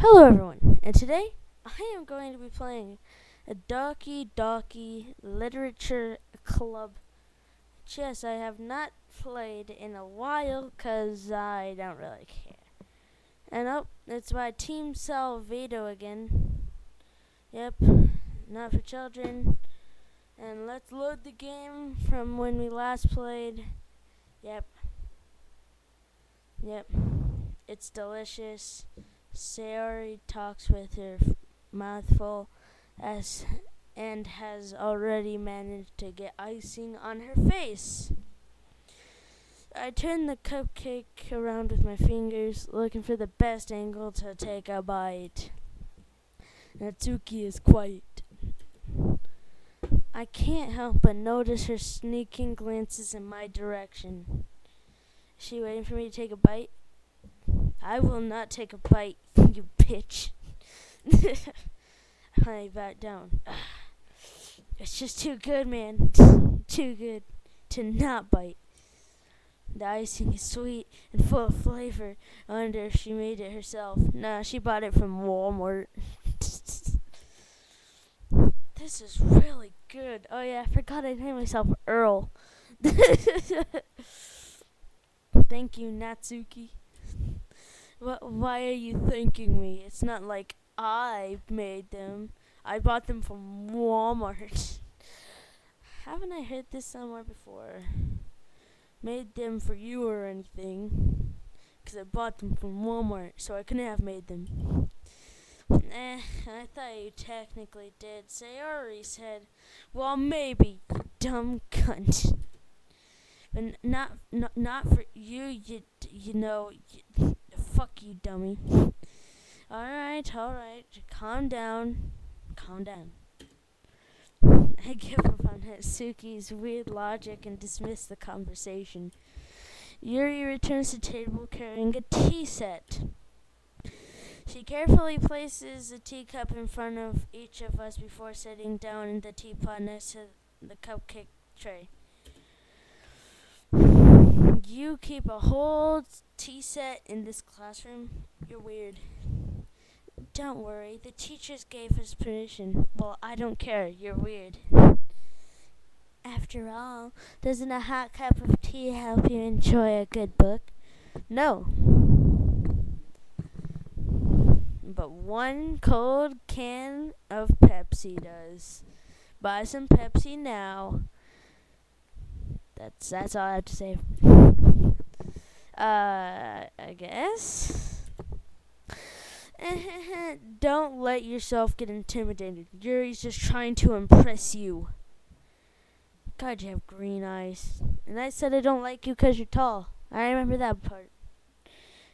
Hello everyone, and today I am going to be playing a Doki Literature Club chess I have not played in a while because I don't really care. And it's by Team Salvado again. Yep, not for children. And let's load the game from when we last played. Yep, yep, it's delicious. Sayori talks with her mouth full as and has already managed to get icing on her face. I turn the cupcake around with my fingers, looking for the best angle to take a bite. Natsuki is quiet. I can't help but notice her sneaking glances in my direction. Is she waiting for me to take a bite? I will not take a bite, you bitch. I back down. It's just too good, man. Too good to not bite. The icing is sweet and full of flavor. I wonder if she made it herself. Nah, she bought it from Walmart. This is really good. Oh yeah, I forgot I named myself Earl. Thank you, Natsuki. Why are you thanking me? It's not like I made them. I bought them from Walmart. Haven't I heard this somewhere before? Made them for you or anything. Because I bought them from Walmart, so I couldn't have made them. I thought you technically did. Sayori said, well, maybe, you dumb cunt. But not for you, you know, fuck you, dummy. Alright. Calm down. I give up on Natsuki's weird logic and dismiss the conversation. Yuri returns to the table carrying a tea set. She carefully places a teacup in front of each of us before sitting down in the teapot next to the cupcake tray. You keep a whole tea set in this classroom? You're weird. Don't worry, the teachers gave us permission. Well, I don't care, you're weird. After all, doesn't a hot cup of tea help you enjoy a good book? No. But one cold can of Pepsi does. Buy some Pepsi now. That's all I have to say. I guess. Don't let yourself get intimidated. Yuri's just trying to impress you. God, you have green eyes. And I said I don't like you because you're tall. I remember that part.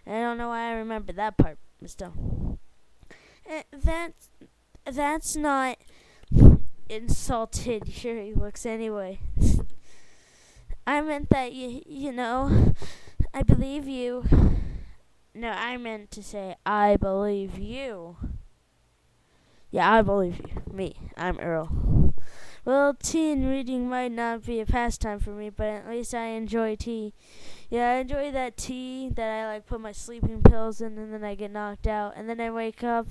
And I don't know why I remember that part, but still. That's not insulted, Yuri looks anyway. I meant that, you know, I believe you. No, I meant to say I believe you. Yeah, I believe you. Me, I'm Earl. Well, tea and reading might not be a pastime for me, but at least I enjoy tea. Yeah, I enjoy that tea that I put my sleeping pills in and then I get knocked out. And then I wake up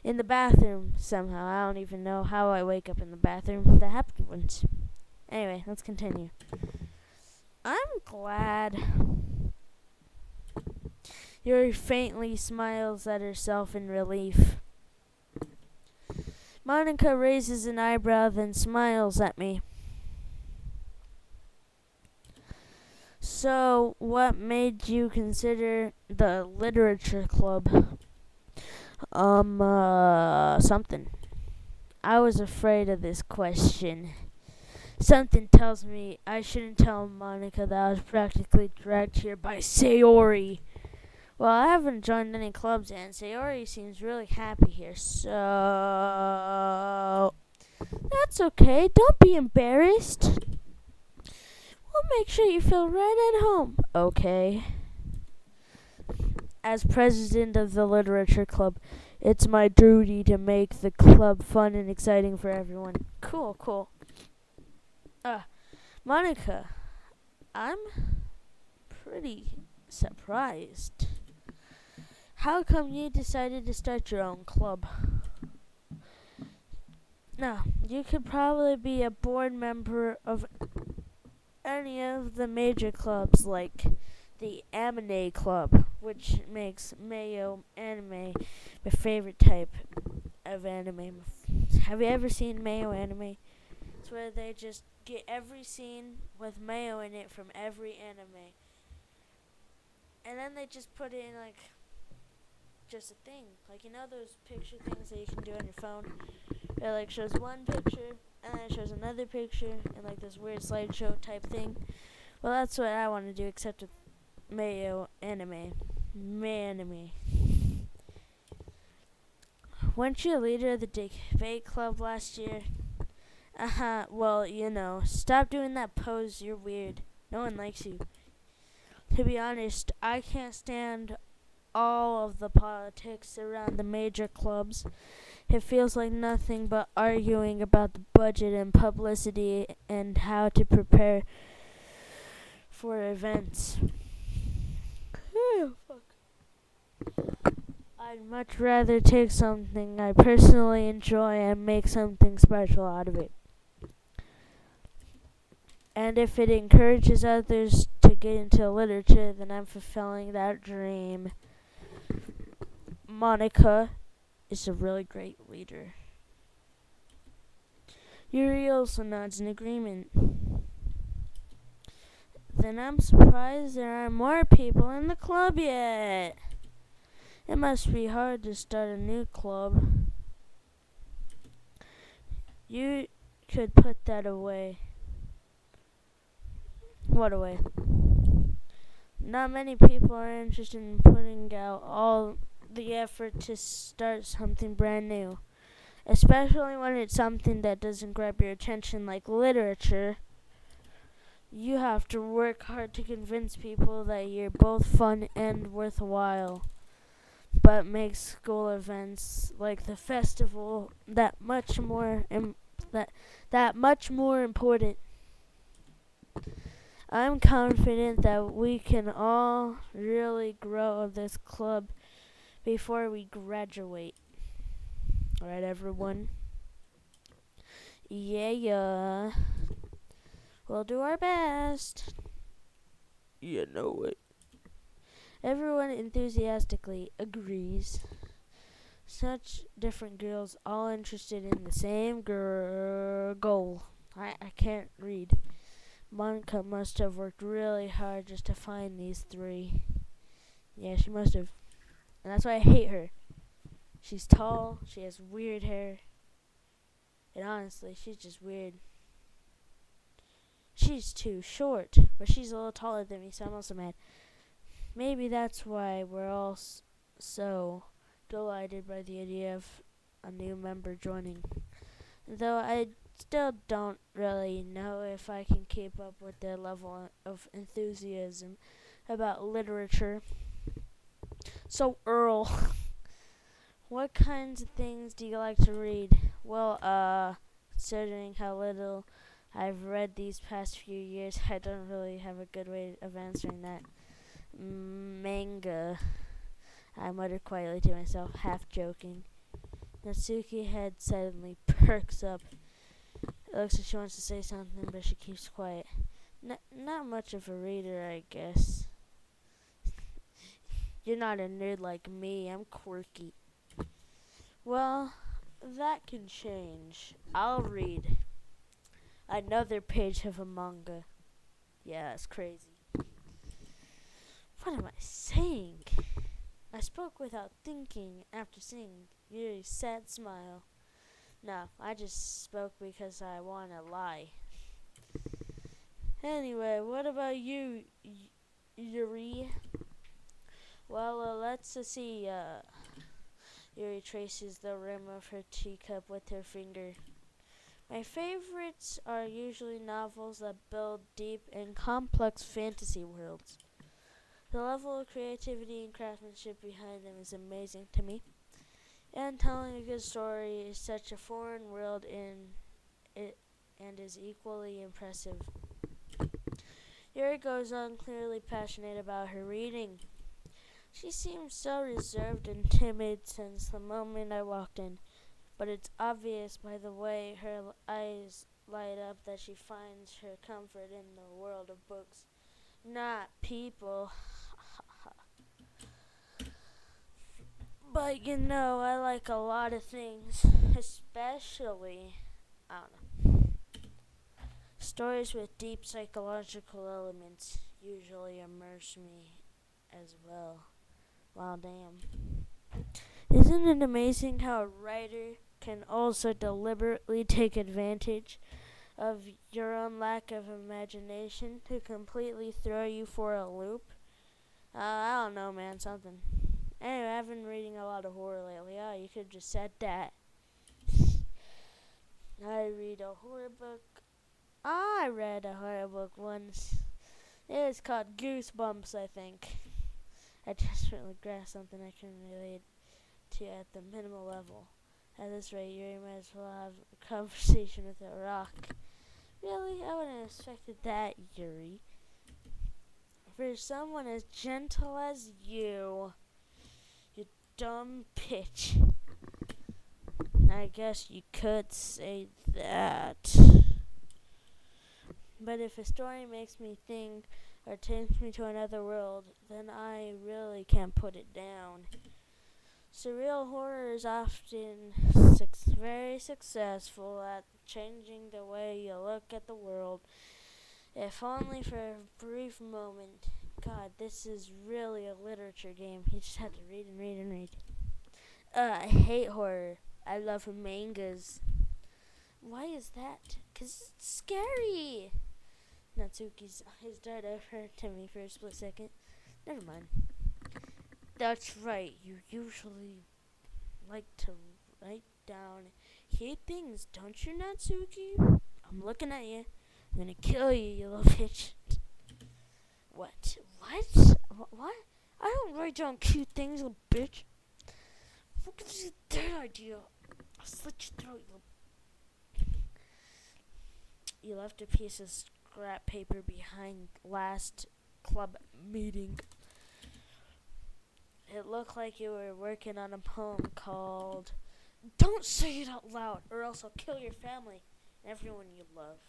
in the bathroom somehow. I don't even know how I wake up in the bathroom. That happened once. Anyway, let's continue. I'm glad. Yuri faintly smiles at herself in relief. Monica raises an eyebrow, then smiles at me. So, what made you consider the literature club? Something. I was afraid of this question. Something tells me I shouldn't tell Monica that I was practically dragged here by Sayori. Well, I haven't joined any clubs and Sayori seems really happy here, so that's okay. Don't be embarrassed. We'll make sure you feel right at home. Okay. As president of the literature club, it's my duty to make the club fun and exciting for everyone. Cool. Monica, I'm pretty surprised. How come you decided to start your own club? Now, you could probably be a board member of any of the major clubs like the Anime Club, which makes Mayo anime my favorite type of anime. Have you ever seen Mayo anime? It's where they just get every scene with Mayo in it from every anime. And then they just put it in like just a thing. Like you know those picture things that you can do on your phone? It like shows one picture and then it shows another picture and like this weird slideshow type thing. Well, that's what I want to do, except with Mayo anime. Manime. Weren't you a leader of the debate club last year? Well, you know, stop doing that pose, you're weird. No one likes you. To be honest, I can't stand all of the politics around the major clubs. It feels like nothing but arguing about the budget and publicity and how to prepare for events. Fuck. I'd much rather take something I personally enjoy and make something special out of it. And if it encourages others to get into literature, then I'm fulfilling that dream. Monica is a really great leader. Yuri also nods in agreement. Then I'm surprised there aren't more people in the club yet. It must be hard to start a new club. You could put that away. What away? Not many people are interested in putting out all the effort to start something brand new. Especially when it's something that doesn't grab your attention like literature. You have to work hard to convince people that you're both fun and worthwhile. But make school events like the festival that much more important. I'm confident that we can all really grow this club before we graduate. Alright, everyone? Yeah. We'll do our best. You know it. Everyone enthusiastically agrees. Such different girls, all interested in the same goal. I can't read. Monica must have worked really hard just to find these three. Yeah, she must have. And that's why I hate her. She's tall, she has weird hair. And honestly, she's just weird. She's too short, but she's a little taller than me, so I'm also mad. Maybe that's why we're all so delighted by the idea of a new member joining. Though I still don't really know if I can keep up with their level of enthusiasm about literature. So, Earl, what kinds of things do you like to read? Well, considering how little I've read these past few years, I don't really have a good way of answering that. Manga, I muttered quietly to myself, half joking. Natsuki's head suddenly perks up. It looks like she wants to say something, but she keeps quiet. Not much of a reader, I guess. You're not a nerd like me. I'm quirky. Well, that can change. I'll read another page of a manga. Yeah, it's crazy. What am I saying? I spoke without thinking after seeing Yuri's sad smile. No, I just spoke because I want to lie. Anyway, what about you, Yuri? Well, let's see. Yuri traces the rim of her teacup with her finger. My favorites are usually novels that build deep and complex fantasy worlds. The level of creativity and craftsmanship behind them is amazing to me. And telling a good story is such a foreign world in it and is equally impressive. Yuri goes on, clearly passionate about her reading. She seemed so reserved and timid since the moment I walked in, but it's obvious by the way her eyes light up that she finds her comfort in the world of books, not people. But I like a lot of things, especially, I don't know, stories with deep psychological elements usually immerse me as well. Wow, damn. Isn't it amazing how a writer can also deliberately take advantage of your own lack of imagination to completely throw you for a loop? I don't know, man, something. Anyway, I've been reading a lot of horror lately. Oh, you could have just said that. I read a horror book. I read a horror book once. It was called Goosebumps, I think. I just really grasped something I can relate to at the minimal level. At this rate, you might as well have a conversation with a rock. Really? I wouldn't have expected that, Yuri. For someone as gentle as you dumb bitch. I guess you could say that. But if a story makes me think or takes me to another world, then I really can't put it down. Surreal horror is often very successful at changing the way you look at the world, if only for a brief moment. God, this is really a literature game. You just have to read and read and read. I hate horror. I love mangas. Why is that? 'Cause it's scary. Natsuki's eyes darted over to me for a split second. Never mind. That's right. You usually like to write down hate things, don't you, Natsuki? I'm looking at you. I'm gonna kill you, you little bitch. What? What? I don't write down cute things, little bitch. What gives you that idea? I'll slit your throat, you left a piece of scrap paper behind last club meeting. It looked like you were working on a poem called Don't Say It Out Loud or else I'll kill your family and everyone you love.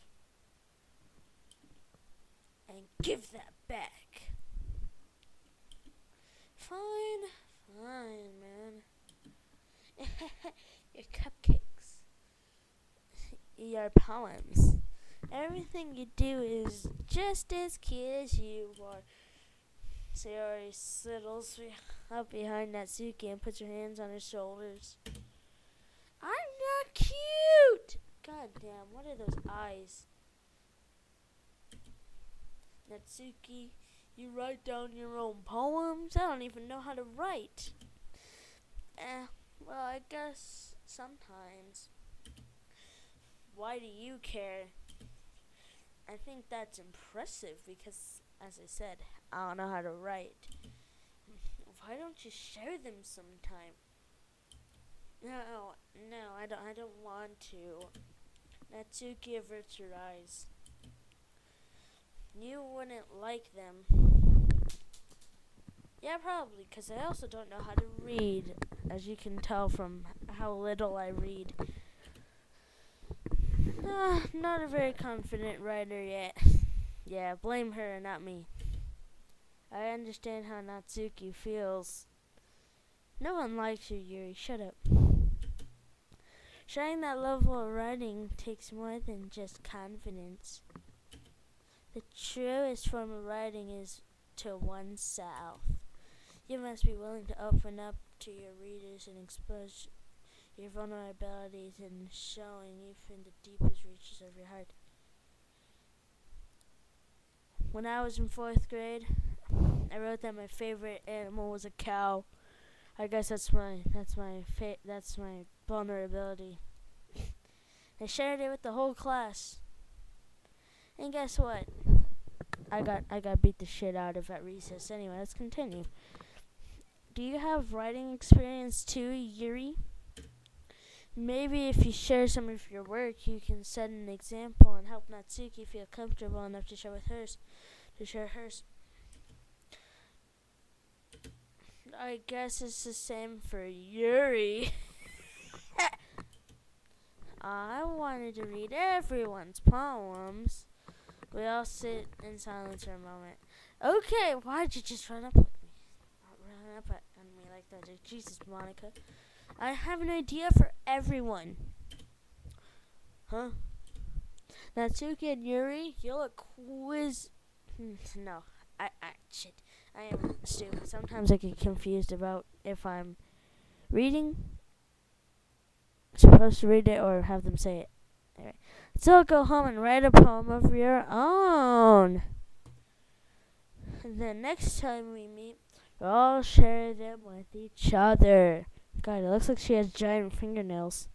And give that back. Fine, man. Your cupcakes. Your poems. Everything you do is just as cute as you are. Sayori sidles up behind Natsuki and puts her hands on her shoulders. I'm not cute! God damn, what are those eyes? Natsuki, you write down your own poems? I don't even know how to write. Well, I guess sometimes. Why do you care? I think that's impressive because, as I said, I don't know how to write. Why don't you share them sometime? No, I don't want to. Natsuki averts her eyes. You wouldn't like them. Yeah, probably, because I also don't know how to read, as you can tell from how little I read. Not a very confident writer yet. Yeah, blame her, not me. I understand how Natsuki feels. No one likes you, Yuri. Shut up. Showing that level of writing takes more than just confidence. The truest form of writing is to oneself. You must be willing to open up to your readers and expose your vulnerabilities and showing even the deepest reaches of your heart. When I was in 4th grade, I wrote that my favorite animal was a cow. I guess that's my vulnerability. I shared it with the whole class. And guess what? I got beat the shit out of at recess. Anyway, let's continue. Do you have writing experience too, Yuri? Maybe if you share some of your work, you can set an example and help Natsuki feel comfortable enough to share hers. I guess it's the same for Yuri. I wanted to read everyone's poems. We all sit in silence for a moment. Okay, why'd you just run up with me? Run up on me like that. Jesus, Monica. I have an idea for everyone. Huh? Natsuki and Yuri, you'll a quiz. No, shit. I am stupid. Sometimes I get confused about if I'm reading, supposed to read it, or have them say it. Anyway, so go home and write a poem of your own. And then next time we meet, we'll all share them with each other. God, it looks like she has giant fingernails.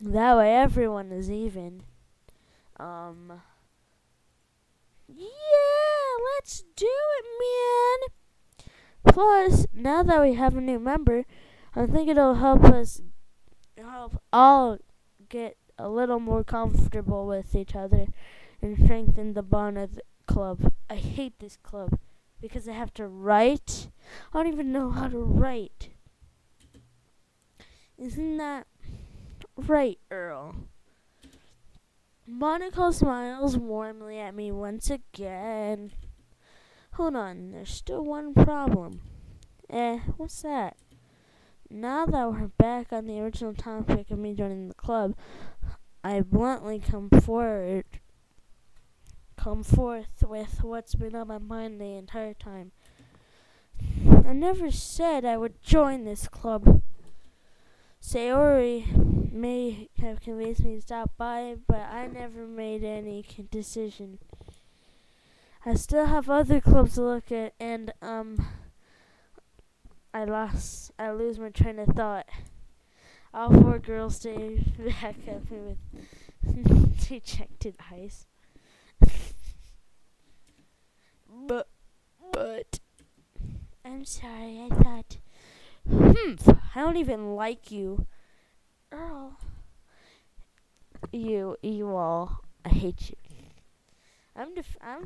That way everyone is even. Yeah, let's do it, man. Plus, now that we have a new member, I think it'll help all get a little more comfortable with each other and strengthen the bond of the club. I hate this club because I have to write. I don't even know how to write. Isn't that right, Earl? Monica smiles warmly at me once again. Hold on, there's still one problem. What's that? Now that we're back on the original topic of me joining the club, I bluntly come forth with what's been on my mind the entire time. I never said I would join this club. Sayori may have convinced me to stop by, but I never made any decision. I still have other clubs to look at, and I lose my train of thought. All four girls stay back at me with dejected eyes. but I'm sorry, I thought. I don't even like you. Earl. You all. I hate you. I'm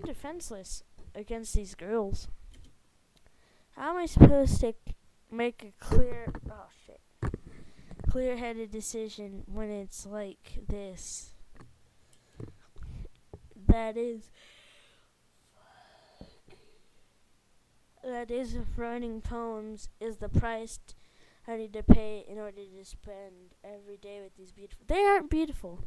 defenseless against these girls. How am I supposed to make a clear-headed decision when it's like this? That is if writing poems is the price I need to pay in order to spend every day with these beautiful. They aren't beautiful.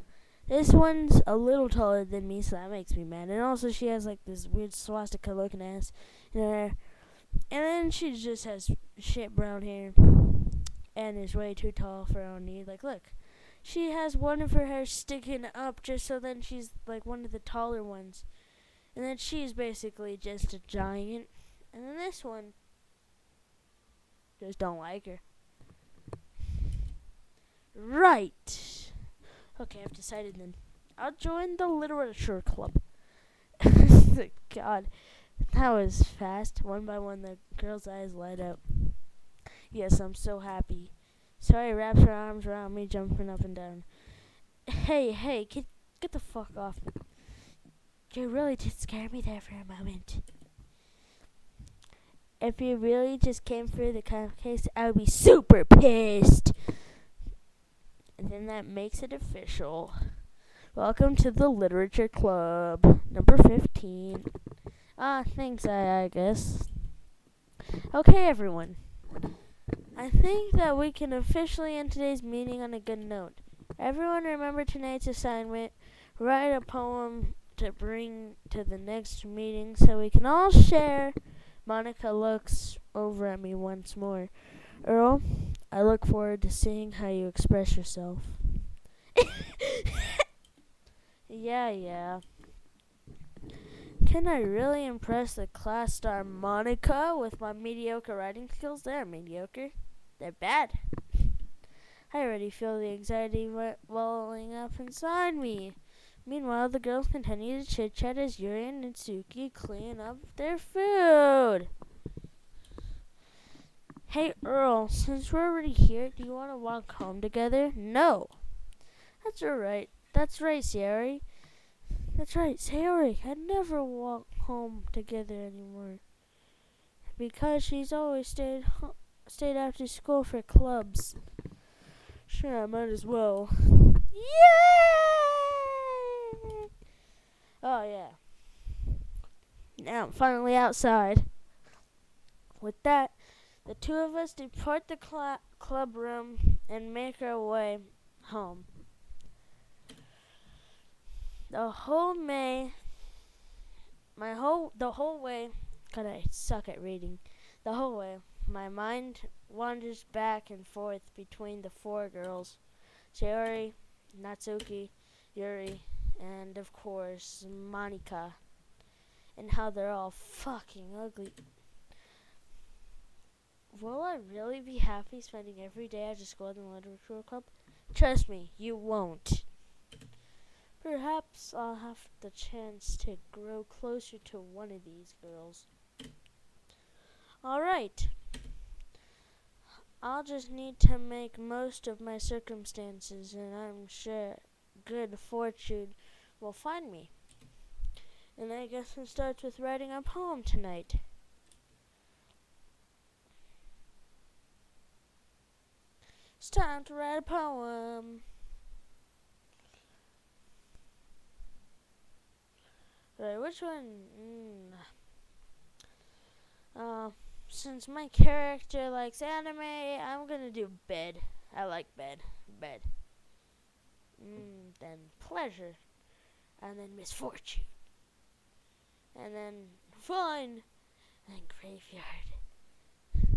This one's a little taller than me, so that makes me mad. And also, she has like this weird swastika-looking ass in her hair. And then she just has shit brown hair and is way too tall for her own need. Like, look, she has one of her hair sticking up just so then she's like one of the taller ones. And then she's basically just a giant. And then this one, just don't like her. Right. Okay, I've decided then. I'll join the literature club. God, that was fast. One by one, the girl's eyes light up. Yes, I'm so happy. Sorry, wraps her arms around me, jumping up and down. Hey, get the fuck off me. You really did scare me there for a moment. If you really just came through the case, I would be super pissed. And then that makes it official. Welcome to the Literature Club, number 15. Thanks, I guess. Okay, everyone. I think that we can officially end today's meeting on a good note. Everyone remember tonight's assignment. Write a poem to bring to the next meeting so we can all share. Monica looks over at me once more. Earl, I look forward to seeing how you express yourself. Yeah. Can I really impress the class star Monica with my mediocre writing skills? They're mediocre. They're bad. I already feel the anxiety welling up inside me. Meanwhile, the girls continue to chit-chat as Yuri and Natsuki clean up their food. Hey, Earl, since we're already here, do you want to walk home together? No. That's alright. That's right, Sayori. That's right, Sayori. I'd never walk home together anymore. because she's always stayed after school for clubs. Sure, I might as well. Yay! Oh, yeah. Now I'm finally outside. With that, the two of us depart the club room and make our way home. The whole way, God, I suck at reading. The whole way, my mind wanders back and forth between the four girls, Sayori, Natsuki, Yuri, and of course, Monika, and how they're all fucking ugly. Will I really be happy spending every day at a school in the literature club? Trust me, you won't. Perhaps I'll have the chance to grow closer to one of these girls. Alright. I'll just need to make most of my circumstances, and I'm sure good fortune will find me. And I guess it starts with writing a poem tonight. It's time to write a poem. Right, which one? Since my character likes anime, I'm gonna do bed. I like bed. Bed. Then pleasure. And then misfortune. And then fun. And then graveyard.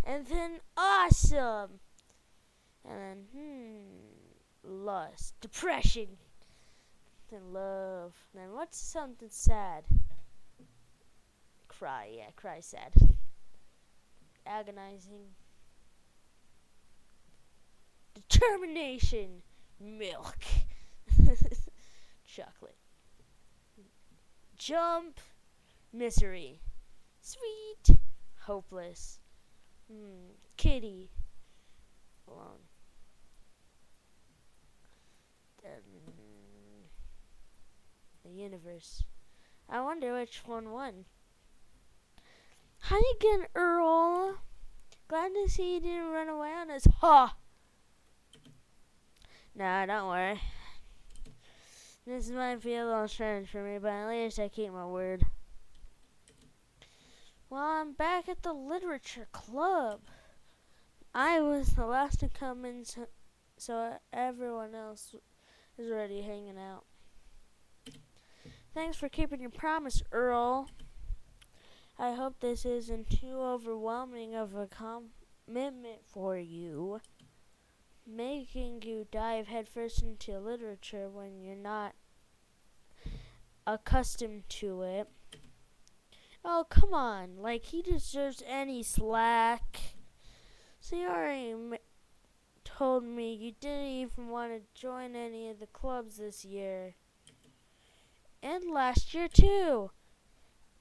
And then awesome. And then, lust. Depression. Then love. Then what's something sad? Cry. Yeah, cry sad. Agonizing. Determination. Milk. Chocolate. Jump. Misery. Sweet. Hopeless. Kitty. Alone. The universe. I wonder which one won. Hi again, Earl. Glad to see you didn't run away on us. Ha! Nah, don't worry. This might be a little strange for me, but at least I keep my word. Well, I'm back at the literature club. I was the last to come in, so everyone else is already hanging out. Thanks for keeping your promise, Earl. I hope this isn't too overwhelming of a commitment for you, making you dive headfirst into literature when you're not accustomed to it. Oh, come on. Like, he deserves any slack. So you already told me you didn't even want to join any of the clubs this year. And last year, too.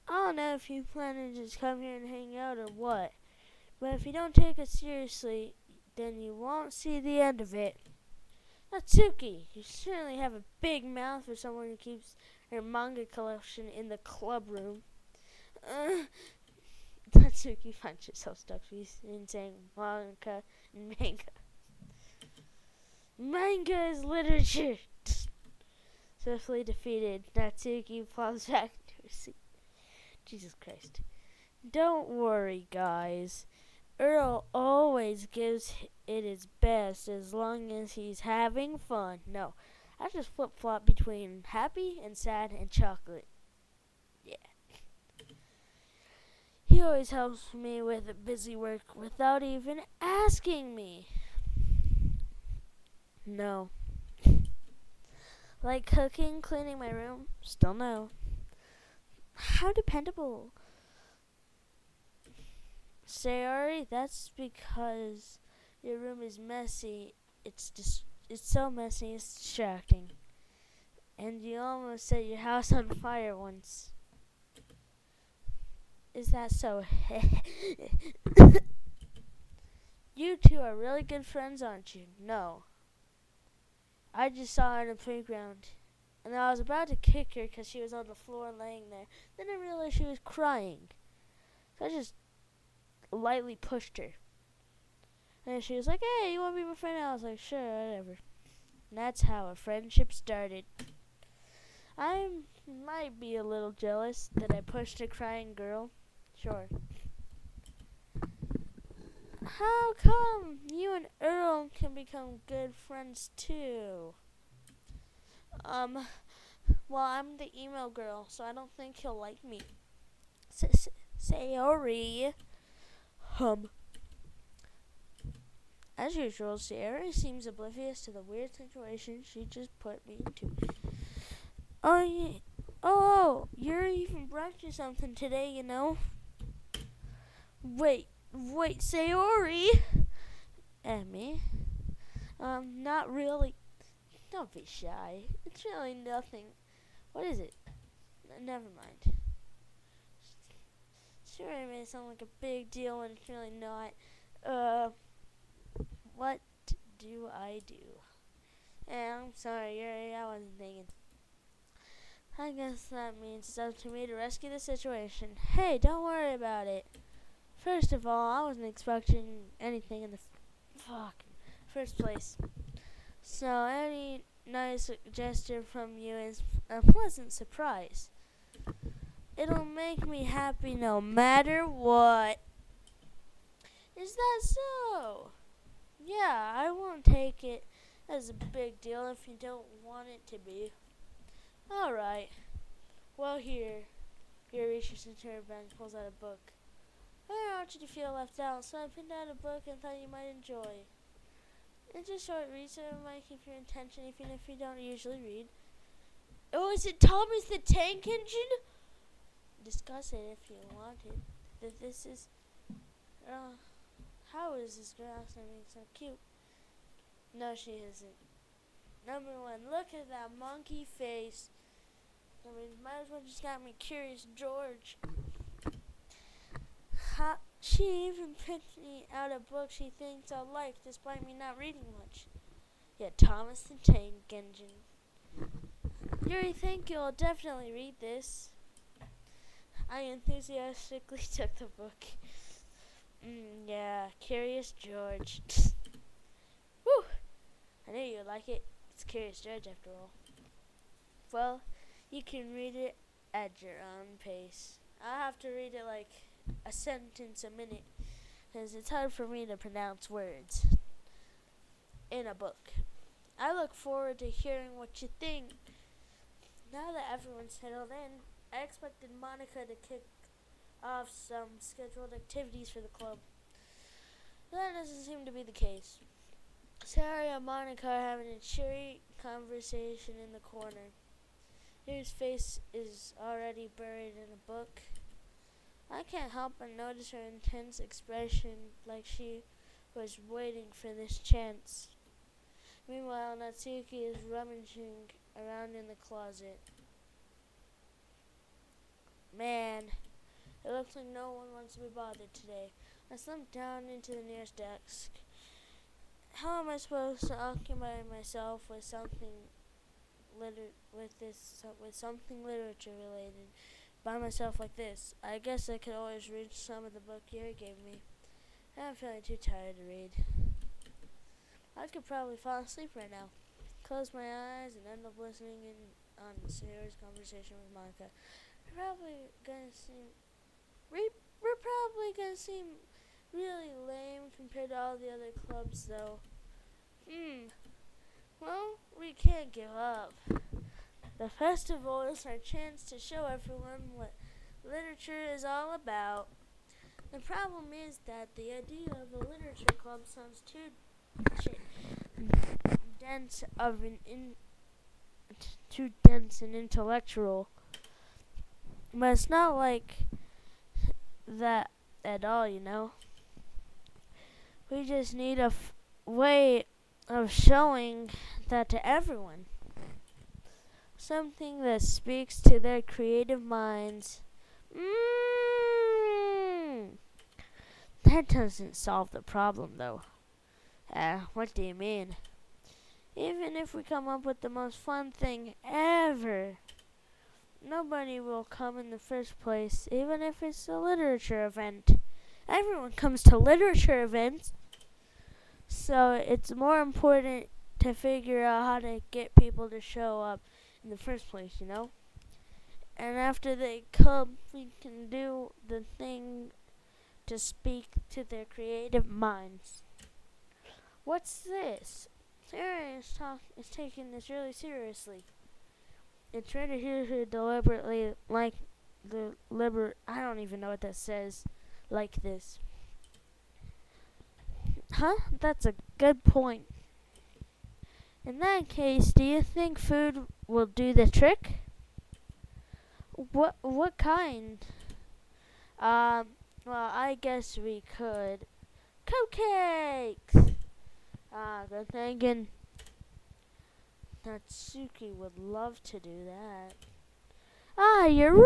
I don't know if you plan to just come here and hang out or what. But if you don't take it seriously, then you won't see the end of it. Natsuki, you certainly have a big mouth for someone who keeps her manga collection in the club room. Natsuki finds herself stuck in saying manga and manga. Manga is literature. Swiftly defeated, Natsuki falls back into her seat. Jesus Christ. Don't worry, guys. Earl always gives it his best as long as he's having fun. No, I just flip-flop between happy and sad and chocolate. Yeah. He always helps me with busy work without even asking me. No. Like cooking, cleaning my room? Still no. How dependable. Sayori, that's because your room is messy. It's so messy, it's distracting. And you almost set your house on fire once. Is that so? You two are really good friends, aren't you? No. I just saw her in the playground. And I was about to kick her because she was on the floor laying there. Then I realized she was crying. So I just lightly pushed her. And she was like, "Hey, you want to be my friend?" I was like, "Sure, whatever." And that's how a friendship started. I might be a little jealous that I pushed a crying girl. Sure. How come you and Earl can become good friends too? Well, I'm the emo girl, so I don't think he'll like me. Sayori. As usual, Sayori seems oblivious to the weird situation she just put me into. Oh, yeah. You're even brought you something today, you know? Wait, Sayori? Emmy? Not really. Don't be shy. It's really nothing. What is it? Never mind. Sure, I made it sound like a big deal when it's really not. What do I do? I'm sorry, Yuri, I wasn't thinking. I guess that means it's up to me to rescue the situation. Hey, don't worry about it. First of all, I wasn't expecting anything in the first place. So any nice gesture from you is a pleasant surprise. It'll make me happy no matter what. Is that so? Yeah, I won't take it as a big deal if you don't want it to be. Alright. Well, here. He reaches into her bag and pulls out a book. I don't want you to feel left out, so I picked out a book and thought you might enjoy. It's a short read, so it might keep your attention even if you don't usually read. Oh, is it Thomas the Tank Engine? Discuss it if you wanted. This is... how is this girl being so cute? No, she isn't. Number one, look at that monkey face. I mean, might as well just got me Curious George. She even picked me out a book she thinks I'll like, despite me not reading much. Yeah, Thomas the Tank Engine. Yuri, think you'll definitely read this. I enthusiastically took the book. Yeah, Curious George. Whew! I knew you'd like it. It's Curious George after all. Well, you can read it at your own pace. I'll have to read it like a sentence a minute, because it's hard for me to pronounce words in a book. I look forward to hearing what you think. Now that everyone's settled in, I expected Monica to kick off some scheduled activities for the club. That doesn't seem to be the case. Sarah and Monica are having a cheery conversation in the corner. Whose face is already buried in a book. I can't help but notice her intense expression, like she was waiting for this chance. Meanwhile, Natsuki is rummaging around in the closet. Man, it looks like no one wants to be bothered today. I slumped down into the nearest desk. How am I supposed to occupy myself with something something literature related by myself like this? I guess I could always read some of the book Yuri gave me. I'm feeling too tired to read. I could probably fall asleep right now. Close my eyes and end up listening in on Sarah's conversation with Monica. We're probably gonna seem really lame compared to all the other clubs, though. Well, we can't give up. The festival is our chance to show everyone what literature is all about. The problem is that the idea of a literature club sounds too dense and intellectual. But it's not like that at all, you know. We just need a way of showing that to everyone. Something that speaks to their creative minds. That doesn't solve the problem, though. What do you mean? Even if we come up with the most fun thing ever, nobody will come in the first place, even if it's a literature event. Everyone comes to literature events, so it's more important to figure out how to get people to show up in the first place, you know? And after they come, we can do the thing to speak to their creative minds. What's this? Sarah is taking this really seriously. It's right here who deliberately I don't even know what that says. Like this. Huh? That's a good point. In that case, do you think food will do the trick? What kind? Well, I guess we could. Cupcakes! Good thinking. Natsuki would love to do that. You're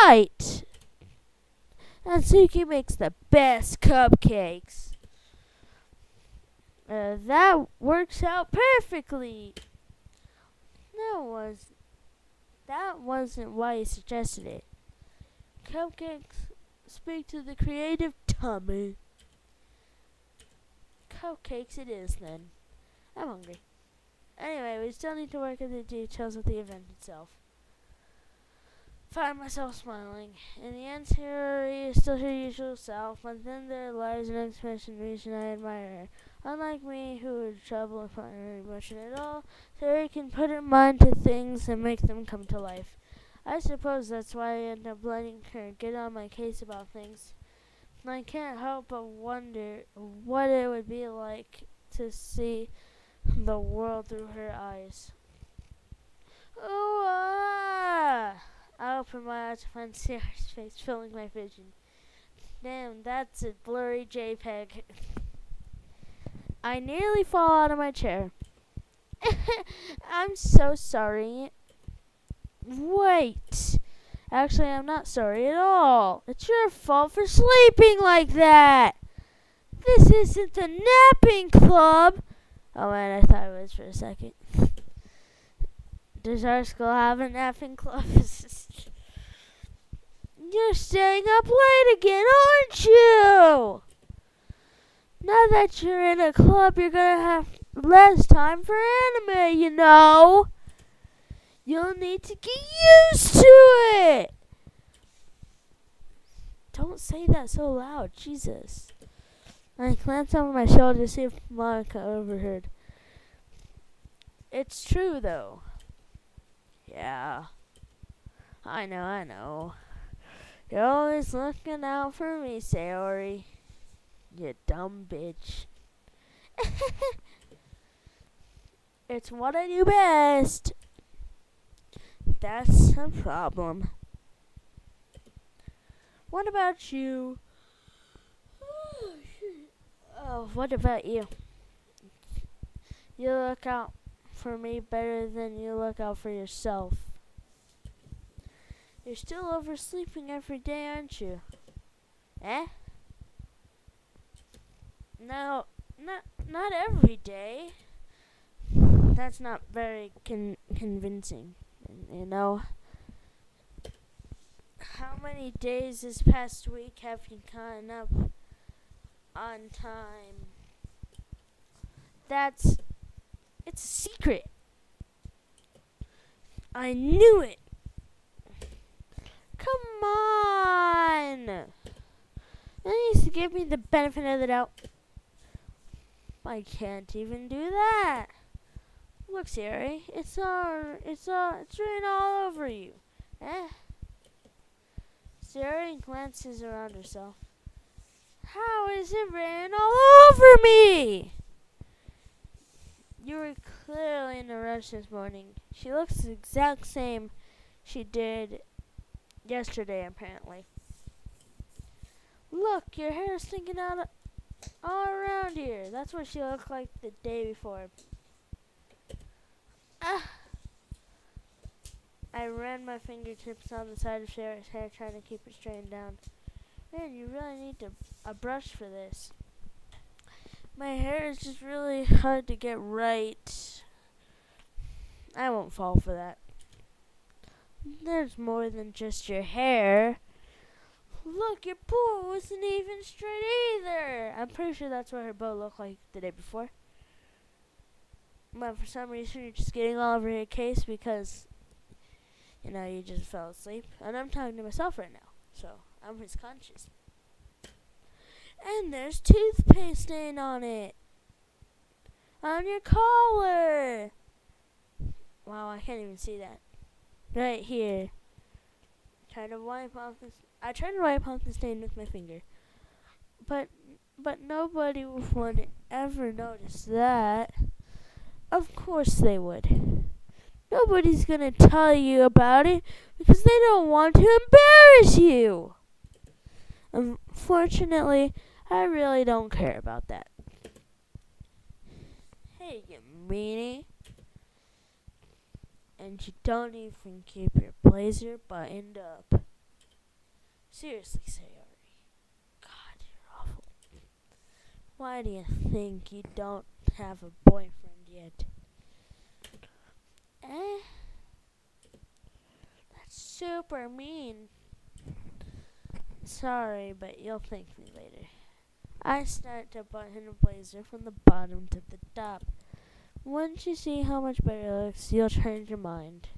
right! Natsuki makes the best cupcakes. That works out perfectly. That wasn't why he suggested it. Cupcakes speak to the creative tummy. Cupcakes it is then. I'm hungry. Anyway, we still need to work on the details of the event itself. Find myself smiling. In the end, Harry is still her usual self, but then there lies an expression reason I admire her. Unlike me, who had trouble finding her emotion at all, Harry can put her mind to things and make them come to life. I suppose that's why I end up letting her get on my case about things. I can't help but wonder what it would be like to see the world through her eyes. Ooh, I open my eyes to find Sarah's face filling my vision. Damn, that's a blurry JPEG. I nearly fall out of my chair. I'm so sorry. Wait. Actually, I'm not sorry at all. It's your fault for sleeping like that. This isn't the napping club. Oh man, I thought it was for a second. Does our school have a napping club? You're staying up late again, aren't you? Now that you're in a club, you're gonna have less time for anime, you know. You'll need to get used to it. Don't say that so loud, Jesus. I glanced over my shoulder to see if Monica overheard. It's true, though. Yeah. I know. You're always looking out for me, Sayori. You dumb bitch. It's what I do best. That's a problem. What about you? Oh, what about you? You look out for me better than you look out for yourself. You're still oversleeping every day, aren't you? Eh? No, not every day. That's not very convincing, you know. How many days this past week have you gotten up on time? It's a secret. I knew it. Come on. That needs to give me the benefit of the doubt. I can't even do that. Look, Siri, it's written all over you. Eh? Siri glances around herself. How is it written all over me? You were clearly in a rush this morning. She looks the exact same she did yesterday, apparently. Look, your hair is sticking out all around here. That's what she looked like the day before. I ran my fingertips on the side of Sarah's hair, trying to keep it straightened down. Man, you really need a brush for this. My hair is just really hard to get right. I won't fall for that. There's more than just your hair. Look, your bow wasn't even straight either. I'm pretty sure that's what her bow looked like the day before. But for some reason, you're just getting all over your case because, you just fell asleep. And I'm talking to myself right now, so I'm his conscious. And there's toothpaste stain on it. On your collar. Wow, I can't even see that. Right here. I tried to wipe off the stain with my finger. But nobody would ever notice that. Of course they would. Nobody's gonna tell you about it because they don't want to embarrass you. Unfortunately, I really don't care about that. Hey, you meanie. And you don't even keep your blazer buttoned up. Seriously, Sayori. God, you're awful. Why do you think you don't have a boyfriend yet? That's super mean. Sorry, but you'll thank me later. I start to button a blazer from the bottom to the top. Once you see how much better it looks, you'll change your mind.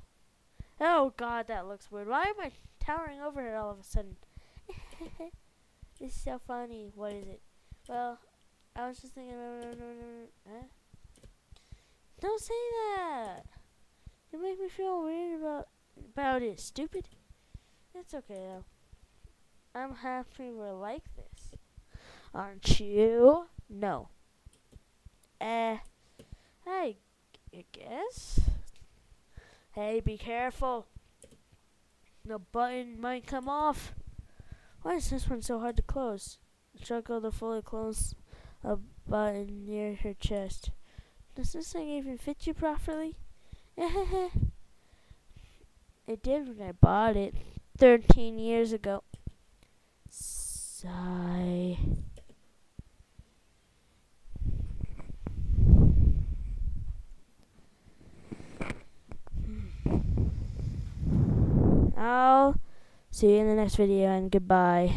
Oh God, that looks weird. Why am I towering over her all of a sudden? It's so funny. What is it? Well, I was just thinking. Huh? Don't say that. You make me feel weird about it. Stupid. It's okay though. I'm happy we're like this. Aren't you? No. I guess. Hey, be careful. The button might come off. Why is this one so hard to close? Struggle to fully close a button near her chest. Does this thing even fit you properly? It did when I bought it 13 years ago. Sigh. I'll see you in the next video and goodbye.